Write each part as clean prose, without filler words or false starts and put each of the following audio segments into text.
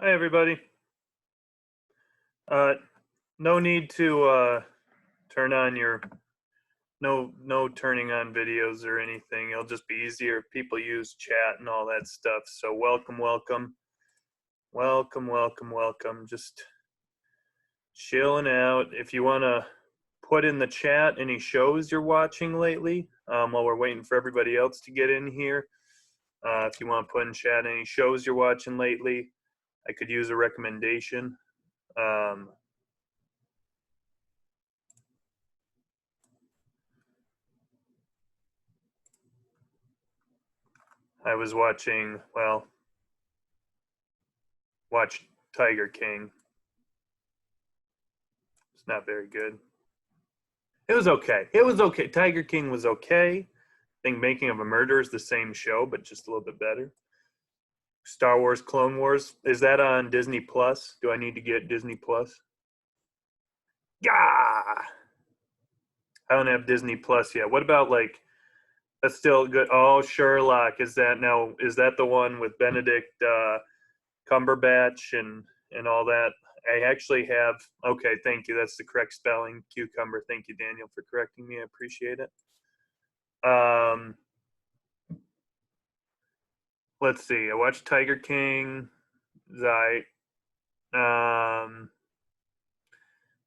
Hi, everybody. Uh, no need to turn on your no turning on videos or anything. It'll just be easier if people use chat and all that stuff. So welcome. Just chilling out. If you want to put in the chat any shows you're watching lately, while we're waiting for everybody else to get in here. If you want to put in chat any shows you're watching lately, I could use a recommendation. I was watching, watch Tiger King. It's not very good. It was okay. It was okay. Tiger King was okay. I think Making of a Murderer is the same show, but just a little bit better. Star Wars Clone Wars, is that on Disney Plus? Do I need to get Disney Plus? Yeah. I don't have Disney Plus yet. What about that's still good. Oh, Sherlock. Is that the one with Benedict Cumberbatch and all that? I actually have. Okay, thank you. That's the correct spelling. Cucumber. Thank you, Daniel, for correcting me. I appreciate it. Let's see. I watched Tiger King. I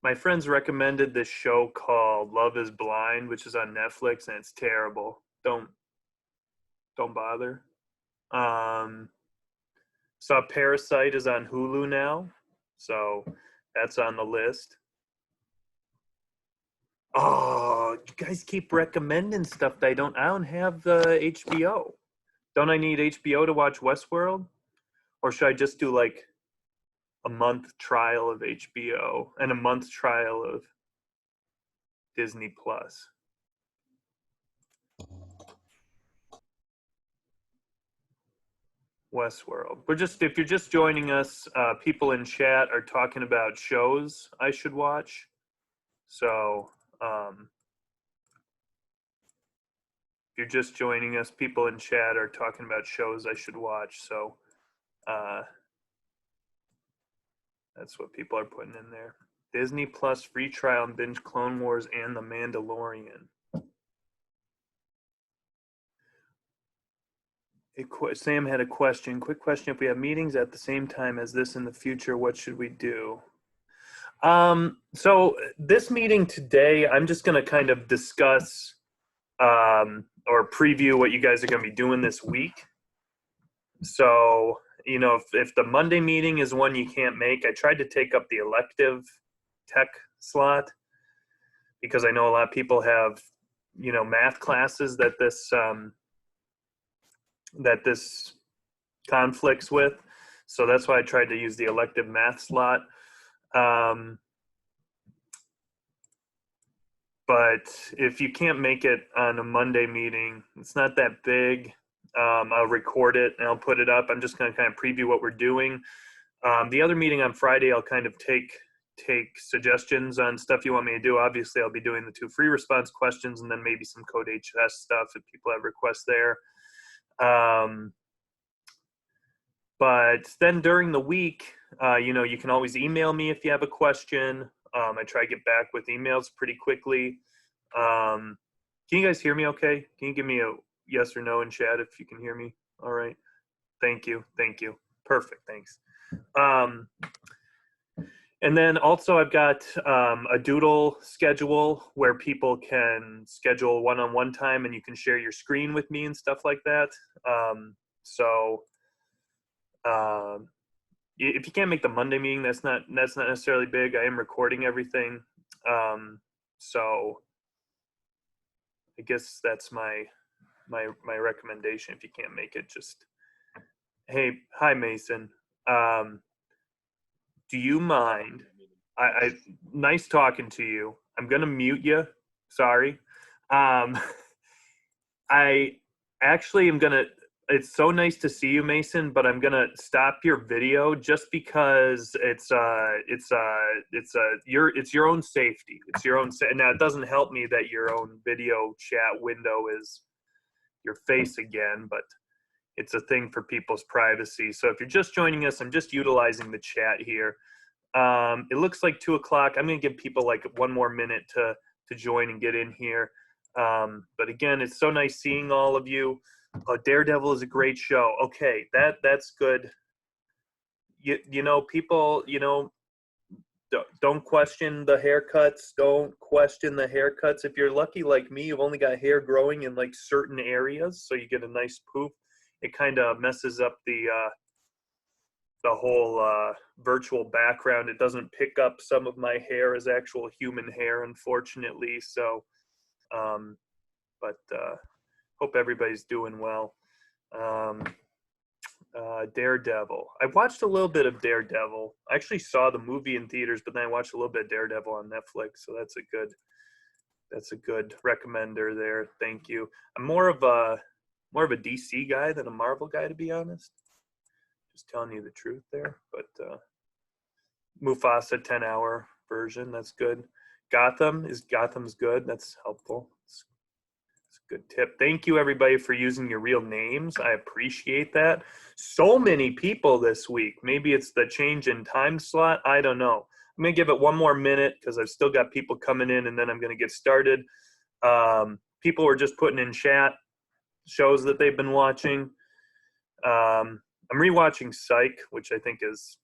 my friends recommended this show called Love Is Blind, which is on Netflix, and it's terrible. Don't bother. Um, saw Parasite is on Hulu now, so that's on the list. Oh, you guys keep recommending stuff that I don't have the HBO. Don't I need HBO to watch Westworld? Or should I just do like a month trial of HBO and a month trial of Disney Plus? Westworld. If you're just joining us, people in chat are talking about shows I should watch. So, if you're just joining us, people in chat are talking about shows I should watch. So, that's what people are putting in there. Disney Plus free trial and binge Clone Wars and The Mandalorian. Sam had a question. Quick question: if we have meetings at the same time as this in the future, what should we do? So this meeting today, I'm just going to kind of discuss or preview what you guys are going to be doing this week. So, if the Monday meeting is one you can't make, I tried to take up the elective tech slot because I know a lot of people have, math classes that this conflicts with. So that's why I tried to use the elective math slot. But if you can't make it on a Monday meeting, it's not that big. I'll record it and I'll put it up. I'm just going to kind of preview what we're doing. The other meeting on Friday, I'll kind of take suggestions on stuff you want me to do. Obviously, I'll be doing the 2 free response questions and then maybe some Code HS stuff if people have requests there. But then during the week, you can always email me if you have a question. I try to get back with emails pretty quickly. Can you guys hear me okay? Can you give me a yes or no in chat if you can hear me? All right. Thank you. Perfect. Thanks. And then also I've got a doodle schedule where people can schedule one-on-one time and you can share your screen with me and stuff like that. If you can't make the Monday meeting, that's not necessarily big. I am recording everything. So I guess that's my recommendation. If you can't make it, just, hey, hi Mason. Do you mind? I nice talking to you. I'm gonna mute you. Sorry. I actually am gonna. It's so nice to see you, Mason, but I'm gonna stop your video just because it's your own safety. It's your own. Now it doesn't help me that your own video chat window is your face again, but it's a thing for people's privacy. So if you're just joining us, I'm just utilizing the chat here. It looks like 2 o'clock. I'm going to give people like 1 more minute to join and get in here. But again, it's so nice seeing all of you. Daredevil is a great show. Okay, that's good. You know, people, you know, don't question the haircuts. Don't question the haircuts. If you're lucky like me, you've only got hair growing in like certain areas, so you get a nice poof. It kind of messes up the whole virtual background. It doesn't pick up some of my hair as actual human hair, unfortunately. So, but hope everybody's doing well. Daredevil. I watched a little bit of Daredevil. I actually saw the movie in theaters, but then I watched a little bit of Daredevil on Netflix. So that's a good recommender there. Thank you. I'm more of a DC guy than a Marvel guy, to be honest. Just telling you the truth there. But Mufasa 10-hour version, that's good. Gotham's good. That's helpful. It's a good tip. Thank you, everybody, for using your real names. I appreciate that. So many people this week. Maybe it's the change in time slot. I don't know. I'm going to give it 1 more minute because I've still got people coming in, and then I'm going to get started. People were just putting in chat shows that they've been watching. I'm rewatching Psych, which I think is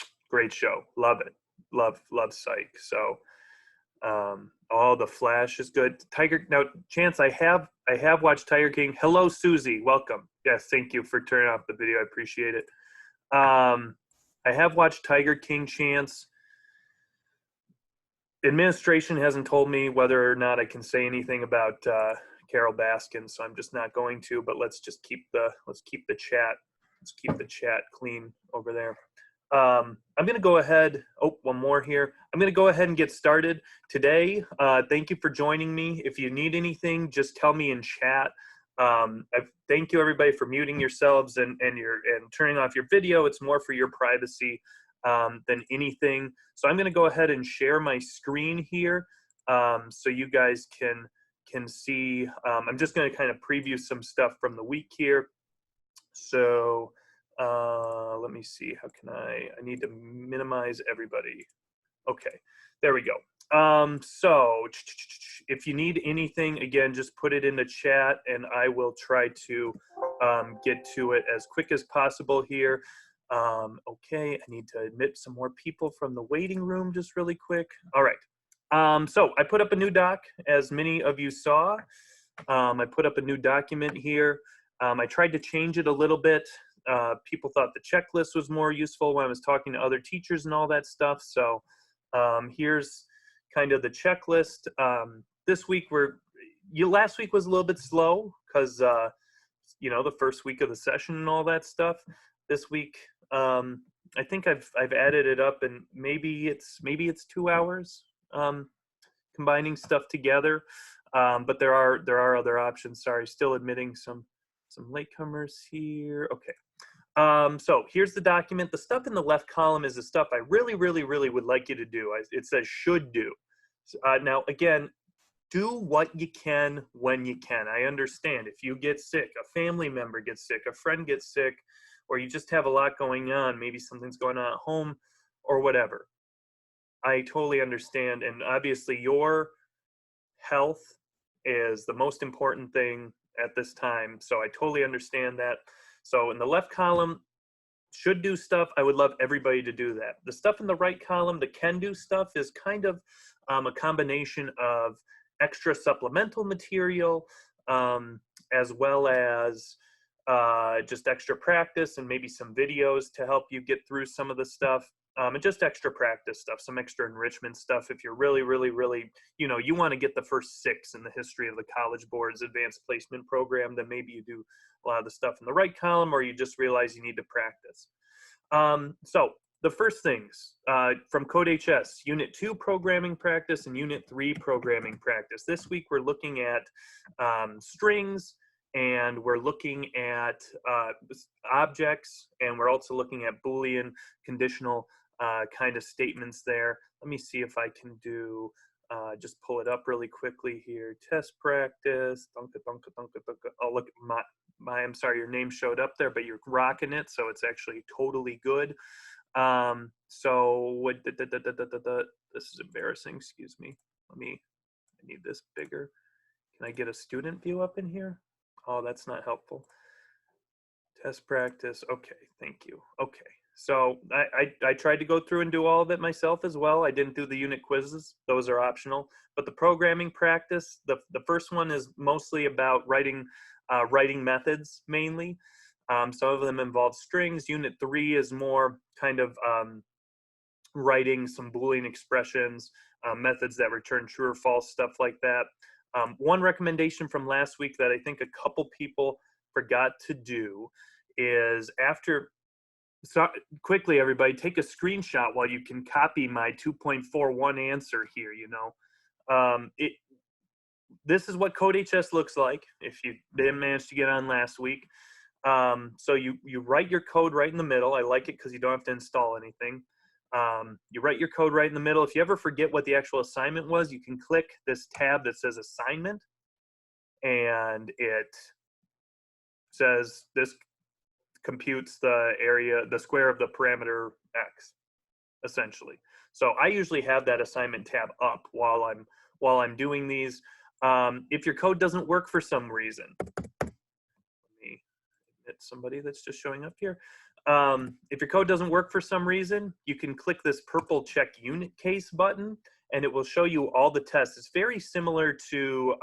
a great show. Love it. Love Psych. So the Flash is good. Now, Chance, I have watched Tiger King. Hello, Susie. Welcome. Yes, thank you for turning off the video. I appreciate it. I have watched Tiger King, Chance. Administration hasn't told me whether or not I can say anything about Carol Baskin, so I'm just not going to. But let's keep the chat clean over there. I'm going to go ahead. Oh, 1 more here. I'm going to go ahead and get started today. Thank you for joining me. If you need anything, just tell me in chat. Thank you, everybody, for muting yourselves and turning off your video. It's more for your privacy than anything. So I'm going to go ahead and share my screen here so you guys can see. I'm just going to kind of preview some stuff from the week here. So let me see. How can I need to minimize everybody. Okay, there we go. So if you need anything, again, just put it in the chat and I will try to get to it as quick as possible here. Okay, I need to admit some more people from the waiting room just really quick. All right. So I put up a new doc, as many of you saw. I put up a new document here. I tried to change it a little bit. People thought the checklist was more useful when I was talking to other teachers and all that stuff. So here's kind of the checklist. This week last week was a little bit slow because the first week of the session and all that stuff. This week, I think I've added it up, and maybe it's 2 hours combining stuff together. But there are other options. Sorry, still admitting some latecomers here. Okay. So here's the document. The stuff in the left column is the stuff I really, really, really would like you to do. It says should do. Now, again, do what you can when you can. I understand if you get sick, a family member gets sick, a friend gets sick, or you just have a lot going on, maybe something's going on at home or whatever. I totally understand. And obviously your health is the most important thing at this time. So I totally understand that. So in the left column, should do stuff, I would love everybody to do that. The stuff in the right column, the can do stuff, is kind of a combination of extra supplemental material as well as just extra practice and maybe some videos to help you get through some of the stuff. And just extra practice stuff, some extra enrichment stuff. If you're really, really, really, you want to get the first 6 in the history of the College Board's advanced placement program, then maybe you do a lot of the stuff in the right column, or you just realize you need to practice. So the first things from Code HS, Unit 2 programming practice and Unit 3 programming practice. This week we're looking at strings, and we're looking at objects, and we're also looking at Boolean conditional kind of statements there. Let me see if I can do, just pull it up really quickly here. Test practice. Oh, look, I'm sorry, your name showed up there, but you're rocking it, so it's actually totally good. So what? This is embarrassing. Excuse me. I need this bigger. Can I get a student view up in here? Oh, that's not helpful. Test practice. Okay, thank you. Okay, so I tried to go through and do all of it myself as well. I didn't do the unit quizzes; those are optional. But the programming practice, the first one is mostly about writing methods mainly. Some of them involve strings. Unit 3 is more kind of writing some Boolean expressions, methods that return true or false, stuff like that. One recommendation from last week that I think a couple people forgot to do is so quickly, everybody, take a screenshot while you can copy my 2.41 answer here, this is what CodeHS looks like if you didn't manage to get on last week. So you write your code right in the middle. I like it because you don't have to install anything. You write your code right in the middle. If you ever forget what the actual assignment was, you can click this tab that says assignment, and it says this computes the square of the parameter x, essentially. So I usually have that assignment tab up while I'm doing these. If your code doesn't work for some reason, let me admit somebody that's just showing up here. If your code doesn't work for some reason, you can click this purple check unit case button, and it will show you all the tests. It's very similar to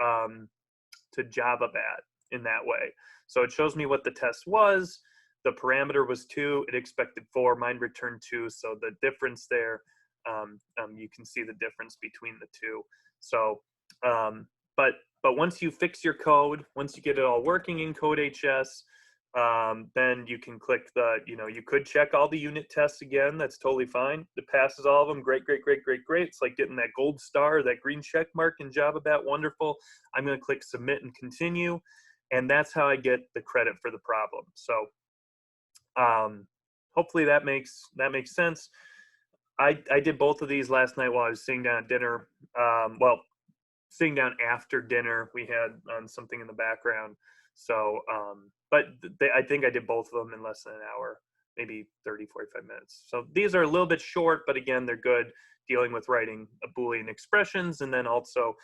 Java Bat in that way. So it shows me what the test was. The parameter was 2. It expected 4. Mine returned 2. So the difference there, you can see the difference between the two. So, but once you fix your code, once you get it all working in CodeHS, then you can click you could check all the unit tests again. That's totally fine. It passes all of them. Great, great, great, great, great. It's like getting that gold star, that green check mark in Java Bat. Wonderful. I'm going to click submit and continue. And that's how I get the credit for the problem. So hopefully that makes sense. I did both of these last night while I was sitting down at dinner. Sitting down after dinner. We had something in the background. So, but I think I did both of them in less than an hour, maybe 30, 45 minutes. So these are a little bit short, but again, they're good dealing with writing Boolean expressions, and then also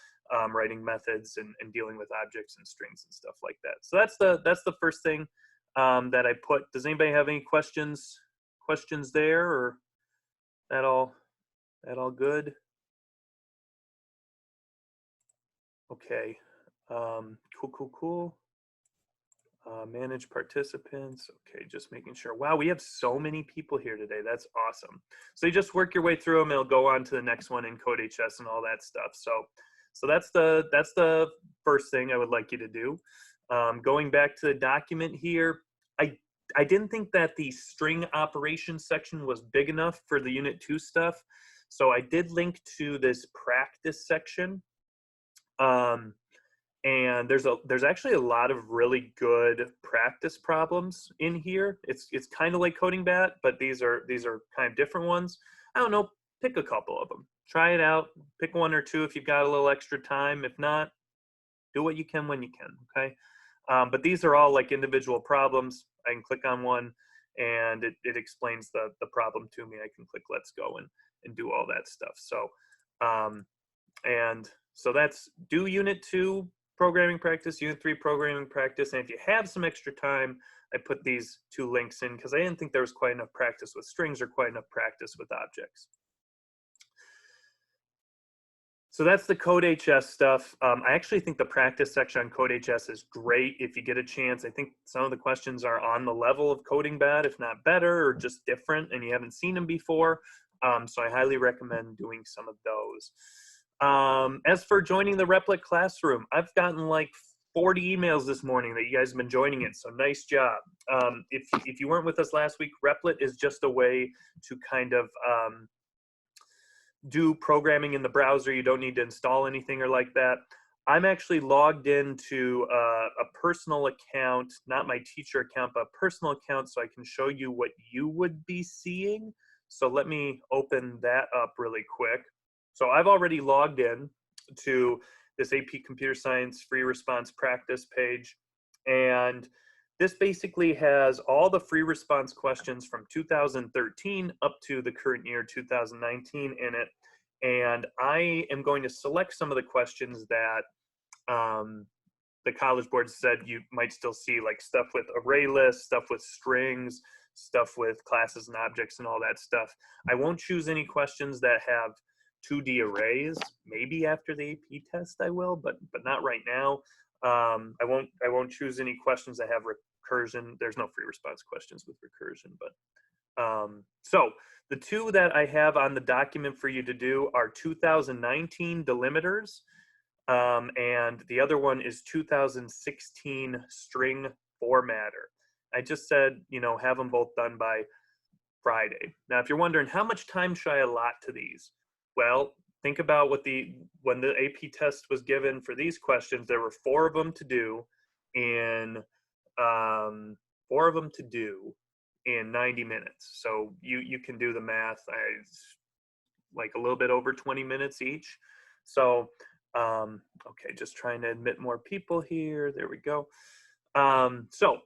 writing methods and dealing with objects and strings and stuff like that. So that's the first thing that I put. Does anybody have any questions there, or that all good? Okay, cool. Manage participants. Okay, just making sure. Wow, we have so many people here today. That's awesome. So you just work your way through them. It'll go on to the next one in CodeHS and all that stuff. So that's the first thing I would like you to do. Going back to the document here, I didn't think that the string operations section was big enough for the Unit 2 stuff. So I did link to this practice section. And there's actually a lot of really good practice problems in here. It's kind of like Coding Bat, but these are kind of different ones. I don't know, pick a couple of them. Try it out. Pick one or two if you've got a little extra time. If not, do what you can when you can, okay? But these are all like individual problems. I can click on one and it explains the problem to me. I can click let's go and do all that stuff. So, and so that's do Unit 2 programming practice, Unit 3 programming practice. And if you have some extra time, I put these two links in because I didn't think there was quite enough practice with strings or quite enough practice with objects. So that's the CodeHS stuff. I actually think the practice section on CodeHS is great if you get a chance. I think some of the questions are on the level of Coding Bat, if not better, or just different, and you haven't seen them before. So I highly recommend doing some of those. As for joining the Replit classroom, I've gotten like 40 emails this morning that you guys have been joining it, so nice job. If you weren't with us last week, Replit is just a way to kind of do programming in the browser. You don't need to install anything or like that. I'm actually logged into a personal account, not my teacher account, but a personal account, so I can show you what you would be seeing. So let me open that up really quick. So I've already logged in to this AP Computer Science free response practice page. And This basically has all the free response questions from 2013 up to the current year 2019 in it. And I am going to select some of the questions that the College Board said you might still see, like stuff with array lists, stuff with strings, stuff with classes and objects and all that stuff. I won't choose any questions that have 2D arrays. Maybe after the AP test I will, but not right now. I won't choose any questions that have recursion. There's no free response questions with recursion, but so the two that I have on the document for you to do are 2019 delimiters, and the other one is 2016 string formatter. I just said, have them both done by Friday. Now, if you're wondering how much time should I allot to these, well, think about when the AP test was given for these questions, there were 4 of them to do in 90 minutes. So you can do the math. Like a little bit over 20 minutes each. So okay, just trying to admit more people here. There we go. So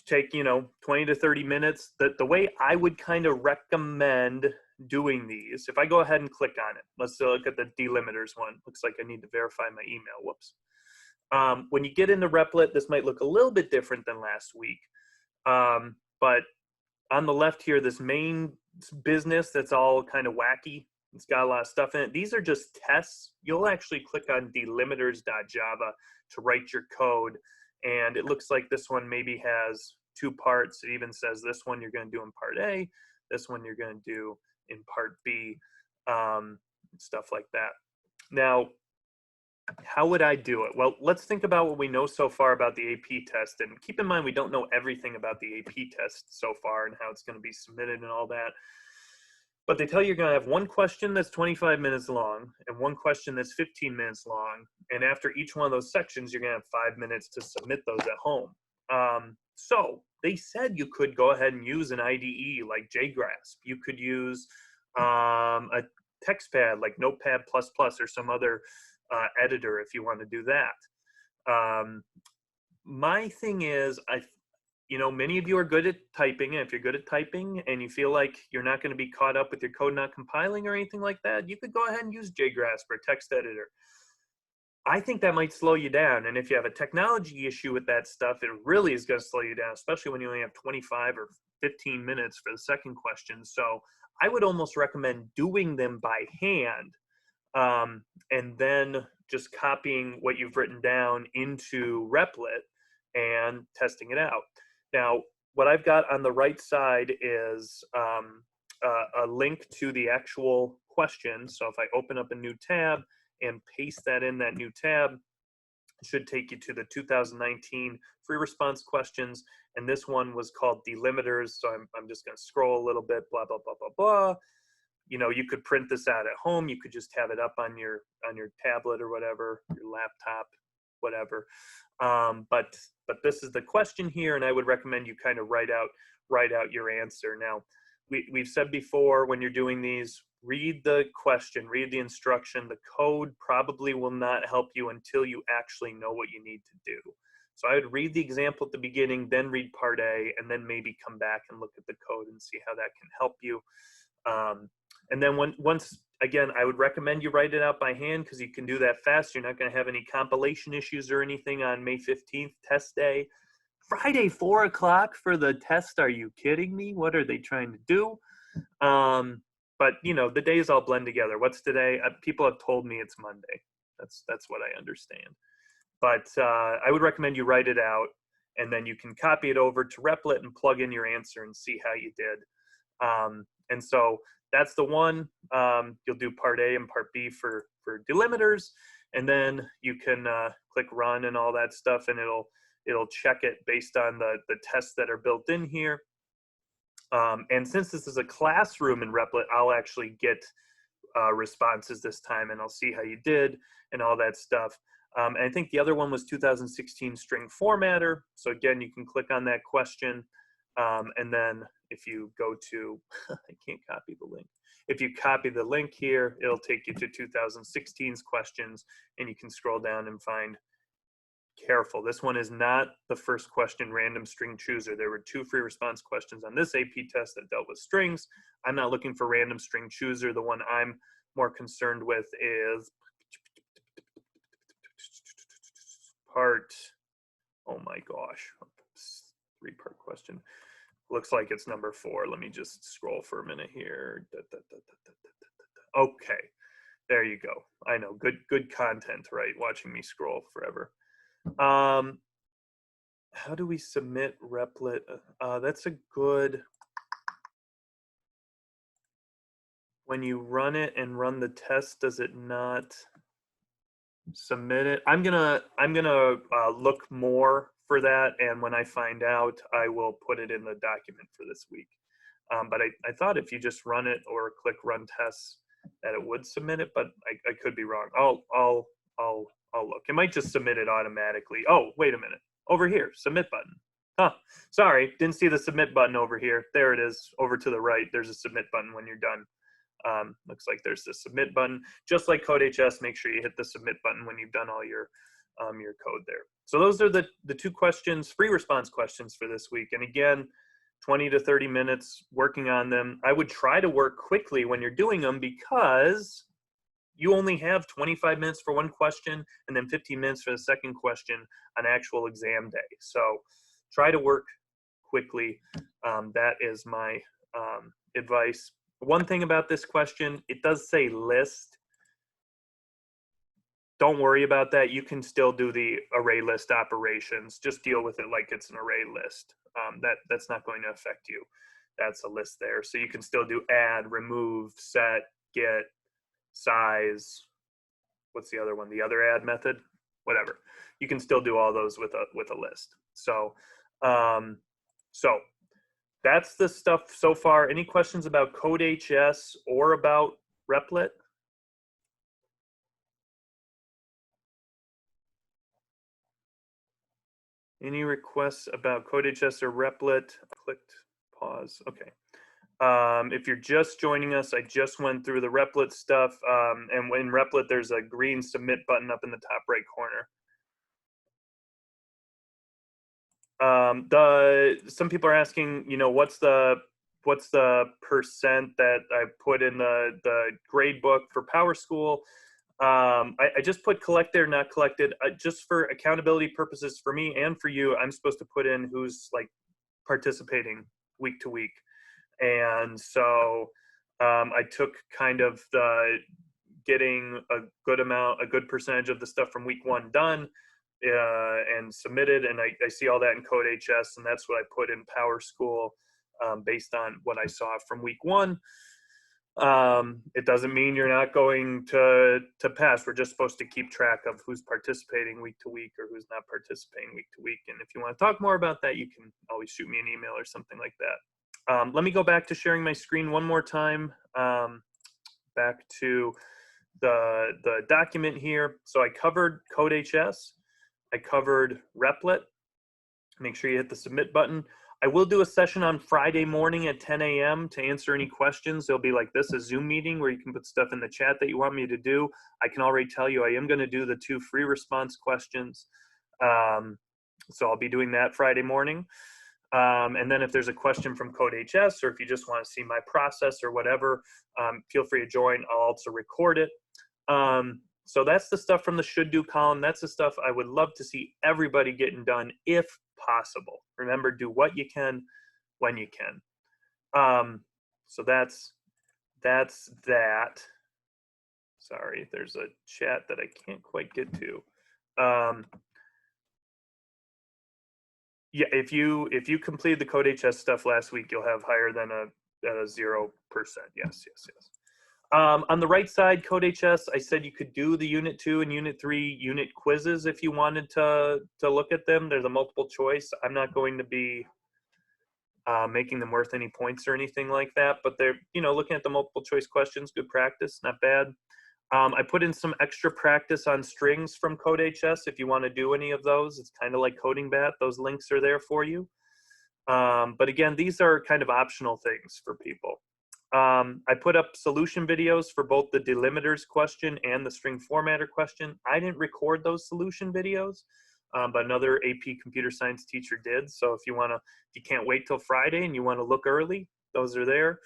take 20 to 30 minutes. The way I would kind of recommend doing these, if I go ahead and click on it, let's look at the delimiters one. Looks like I need to verify my email. Whoops. When you get into Replit, this might look a little bit different than last week. But on the left here, this main business that's all kind of wacky, it's got a lot of stuff in it. These are just tests. You'll actually click on delimiters.java to write your code. And it looks like this one maybe has 2 parts. It even says this one you're going to do in part A, this one you're going to do in part B, stuff like that. Now, how would I do it? Well, let's think about what we know so far about the AP test. And keep in mind, we don't know everything about the AP test so far and how it's going to be submitted and all that. But they tell you you're going to have one question that's 25 minutes long and one question that's 15 minutes long. And after each one of those sections, you're going to have 5 minutes to submit those at home. So they said you could go ahead and use an IDE like JGrasp. You could use a text pad like Notepad++ or some other editor if you want to do that. My thing is, many of you are good at typing, and if you're good at typing and you feel like you're not going to be caught up with your code not compiling or anything like that, you could go ahead and use JGrasp or text editor. I think that might slow you down, and if you have a technology issue with that stuff, it really is going to slow you down, especially when you only have 25 or 15 minutes for the second question. So I would almost recommend doing them by hand, and then just copying what you've written down into Replit and testing it out. Now, what I've got on the right side is a link to the actual question. So if I open up a new tab and paste that in that new tab, it should take you to the 2019 free response questions. And this one was called delimiters. So I'm just going to scroll a little bit, blah, blah, blah, blah, blah. You could print this out at home. You could just have it up on your tablet or whatever, your laptop, whatever. But this is the question here, and I would recommend you kind of write out your answer. Now, we've said before, when you're doing these, read the question, read the instruction. The code probably will not help you until you actually know what you need to do. So I would read the example at the beginning, then read part A, and then maybe come back and look at the code and see how that can help you. And then once again, I would recommend you write it out by hand because you can do that fast. You're not going to have any compilation issues or anything on May 15th, test day. Friday, 4 o'clock for the test. Are you kidding me? What are they trying to do? But the days all blend together. What's today? People have told me it's Monday. That's what I understand. But I would recommend you write it out, and then you can copy it over to Replit and plug in your answer and see how you did. And so that's the one. You'll do part A and part B for delimiters, and then you can click run and all that stuff, and it'll check it based on the tests that are built in here. And since this is a classroom in Replit, I'll actually get responses this time, and I'll see how you did and all that stuff. And I think the other one was 2016 string formatter. So again, you can click on that question. And then if you go to, I can't copy the link. If you copy the link here, it'll take you to 2016's questions, and you can scroll down and find careful. This one is not the first question, random string chooser. There were 2 free response questions on this AP test that dealt with strings. I'm not looking for random string chooser. The one I'm more concerned with is part, oh my gosh, 3-part question. Looks like it's number 4. Let me just scroll for a minute here. Okay, there you go. I know, good content, right? Watching me scroll forever. How do we submit Replit? That's a good, when you run it and run the test, does it not submit it? I'm gonna look more for that, and when I find out, I will put it in the document for this week. But I thought if you just run it or click run tests that it would submit it, but I could be wrong. I'll look. It might just submit it automatically. Oh, wait a minute. Over here, submit button. Huh, sorry, didn't see the submit button over here. There it is, over to the right. There's a submit button when you're done. Looks like there's the submit button. Just like CodeHS, make sure you hit the submit button when you've done all your code there. So those are the 2 questions, free response questions for this week. And again, 20 to 30 minutes working on them. I would try to work quickly when you're doing them because you only have 25 minutes for one question and then 15 minutes for the second question on actual exam day. So try to work quickly. That is my advice. One thing about this question, it does say list. Don't worry about that. You can still do the array list operations. Just deal with it like it's an array list. That's not going to affect you. That's a list there. So you can still do add, remove, set, get, size. What's the other one? The other add method? Whatever. You can still do all those with a list. So, so that's the stuff so far. Any questions about CodeHS or about Replit? Any requests about CodeHS or Replit? Clicked pause. Okay. If you're just joining us, I just went through the Replit stuff. And in Replit, there's a green submit button up in the top right corner. Some people are asking, you know, what's the percent that I put in the grade book for Power School? I just put collect there, not collected, just for accountability purposes for me and for you. I'm supposed to put in who's like participating week to week. And so I took kind of the getting a good percentage of the stuff from week 1 done and submitted, and I see all that in CodeHS, and that's what I put in Power School based on what I saw from week 1. It doesn't mean you're not going to pass. We're just supposed to keep track of who's participating week to week or who's not participating week to week. And if you want to talk more about that, you can always shoot me an email or something like that. Let me go back to sharing my screen one more time. Back to the document here. So I covered CodeHS. I covered Replit. Make sure you hit the submit button. I will do a session on Friday morning at 10 a.m. to answer any questions. There'll be like this, a Zoom meeting where you can put stuff in the chat that you want me to do. I can already tell you I am going to do the 2 free response questions. So I'll be doing that Friday morning. And then if there's a question from CodeHS, or if you just want to see my process or whatever, feel free to join. I'll also record it. So that's the stuff from the should do column. That's the stuff I would love to see everybody getting done if possible. Remember, do what you can when you can. So that's that. Sorry, there's a chat that I can't quite get to. Yeah, if you completed the CodeHS stuff last week, you'll have higher than a 0%. Yes. On the right side, CodeHS, I said you could do the Unit 2 and Unit 3 unit quizzes if you wanted to look at them. There's a multiple choice. I'm not going to be making them worth any points or anything like that, but they're, looking at the multiple choice questions, good practice, not bad. I put in some extra practice on strings from CodeHS if you want to do any of those. It's kind of like Coding Bat. Those links are there for you. But again, these are kind of optional things for people. I put up solution videos for both the delimiters question and the string formatter question. I didn't record those solution videos. but another AP computer science teacher did. So if you can't wait till Friday and you want to look early, those are there.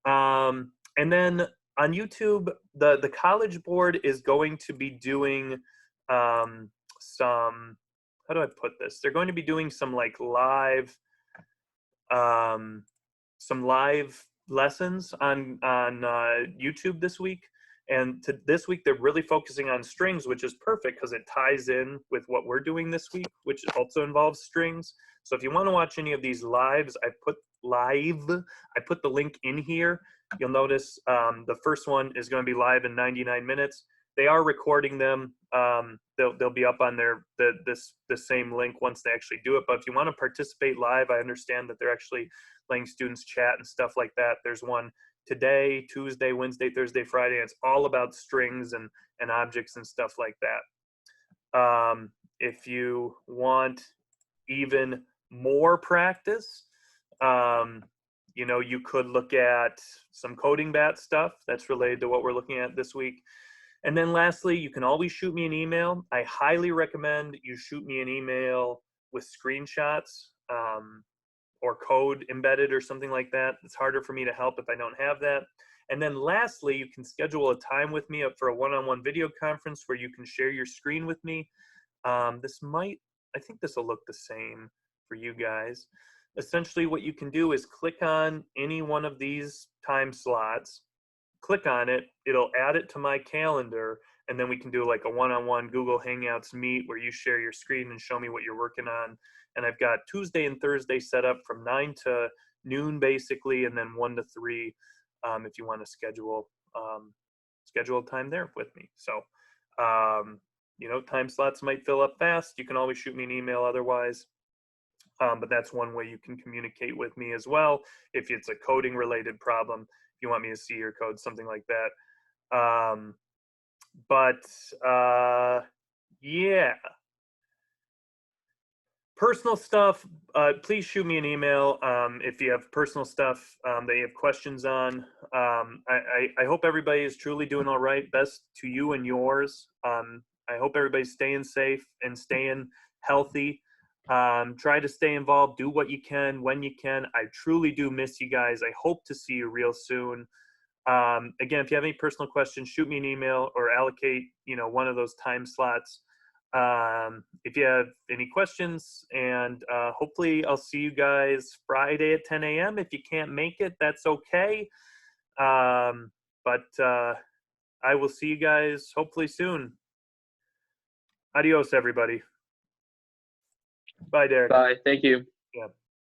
And then on YouTube, the College Board is going to be doing some, how do I put this? They're going to be doing some like some live lessons on YouTube this week. And this week, they're really focusing on strings, which is perfect because it ties in with what we're doing this week, which also involves strings. So if you want to watch any of these lives, I put the link in here. You'll notice the first one is going to be live in 99 minutes. They are recording them. They'll be up on the same link once they actually do it. But if you want to participate live, I understand that they're actually letting students chat and stuff like that. There's one today, Tuesday, Wednesday, Thursday, Friday. It's all about strings and objects and stuff like that. If you want even more practice, you could look at some coding bat stuff that's related to what we're looking at this week. And then lastly, you can always shoot me an email. I highly recommend you shoot me an email with screenshots or code embedded or something like that. It's harder for me to help if I don't have that. And then lastly, you can schedule a time with me for a one-on-one video conference where you can share your screen with me. I think this will look the same for you guys. Essentially, what you can do is click on any one of these time slots, click on it, it'll add it to my calendar, and then we can do like a one-on-one Google Hangouts meet where you share your screen and show me what you're working on. And I've got Tuesday and Thursday set up from 9 to noon basically, and then 1 to 3 if you want to schedule time there with me. So, time slots might fill up fast. You can always shoot me an email otherwise. But that's one way you can communicate with me as well. If it's a coding related problem, if you want me to see your code, something like that. Yeah. Personal stuff, please shoot me an email if you have personal stuff that you have questions on. I hope everybody is truly doing all right. Best to you and yours. I hope everybody's staying safe and staying healthy. Try to stay involved. Do what you can when you can. I truly do miss you guys. I hope to see you real soon. Again, if you have any personal questions, shoot me an email or allocate, one of those time slots. If you have any questions, and hopefully I'll see you guys Friday at 10 a.m. If you can't make it, that's okay. But I will see you guys hopefully soon. Adios, everybody. Bye, Derek. Bye. Thank you. Yeah.